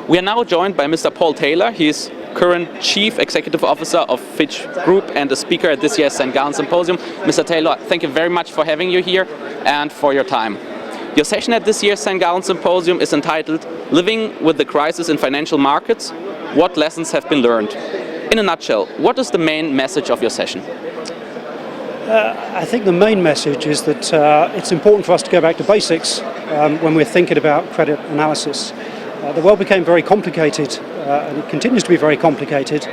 We are now joined by Mr. Paul Taylor. He is current Chief Executive Officer of Fitch Group and a speaker at this year's St. Gallen Symposium. Mr. Taylor, thank you very much for having you here and for your time. Your session at this year's St. Gallen Symposium is entitled Living with the Crisis in Financial Markets, What Lessons Have Been Learned? In a nutshell, what is the main message of your session? I think the main message is that it's important for us to go back to basics when we're thinking about credit analysis. The world became very complicated and it continues to be very complicated.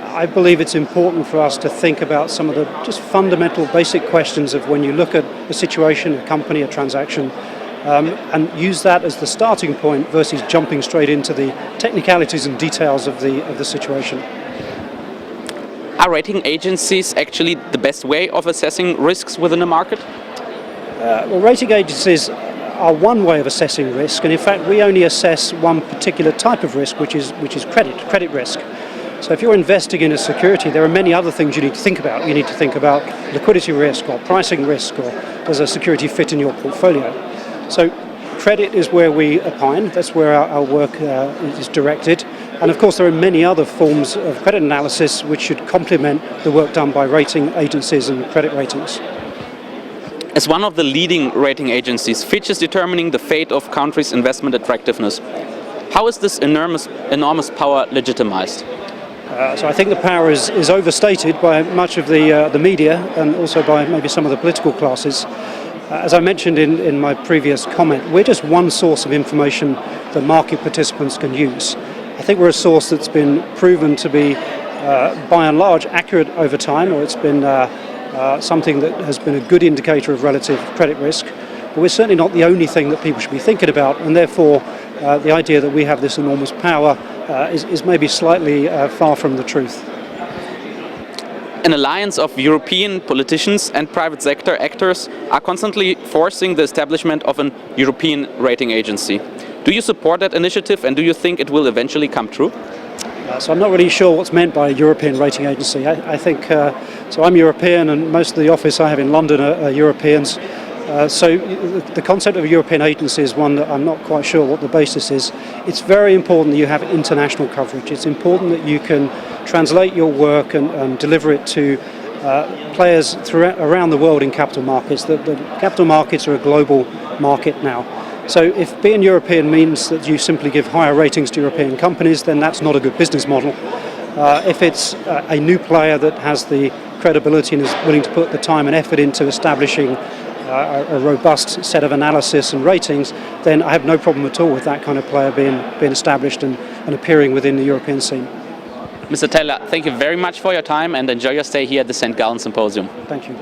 I believe it's important for us to think about some of the just fundamental basic questions of when you look at a situation, a company, a transaction, and use that as the starting point versus jumping straight into the technicalities and details of the situation. Are rating agencies actually the best way of assessing risks within a market? Well, rating agencies are one way of assessing risk, and in fact we only assess one particular type of risk, which is credit risk. So if you're investing in a security, there are many other things you need to think about. You need to think about liquidity risk or pricing risk, or does a security fit in your portfolio. So credit is where we opine, that's where our work is directed. And of course there are many other forms of credit analysis which should complement the work done by rating agencies and credit ratings. As one of the leading rating agencies, Fitch is determining the fate of countries' investment attractiveness. How is this enormous power legitimized? So I think the power is overstated by much of the media and also by maybe some of the political classes. As I mentioned in my previous comment, we're just one source of information that market participants can use. I think we're a source that's been proven to be, by and large, accurate over time, or it's been something that has been a good indicator of relative credit risk. But we're certainly not the only thing that people should be thinking about, and therefore the idea that we have this enormous power is maybe slightly far from the truth. An alliance of European politicians and private sector actors are constantly forcing the establishment of an European rating agency. Do you support that initiative, and do you think it will eventually come true? So I'm not really sure what's meant by a European rating agency. I think, so I'm European and most of the office I have in London are Europeans. So the concept of a European agency is one that I'm not quite sure what the basis is. It's very important that you have international coverage. It's important that you can translate your work and deliver it to players around the world in capital markets. The capital markets are a global market now. So if being European means that you simply give higher ratings to European companies, then that's not a good business model. If it's a new player that has the credibility and is willing to put the time and effort into establishing a robust set of analysis and ratings, then I have no problem at all with that kind of player being established and appearing within the European scene. Mr. Taylor, thank you very much for your time and enjoy your stay here at the St. Gallen Symposium. Thank you.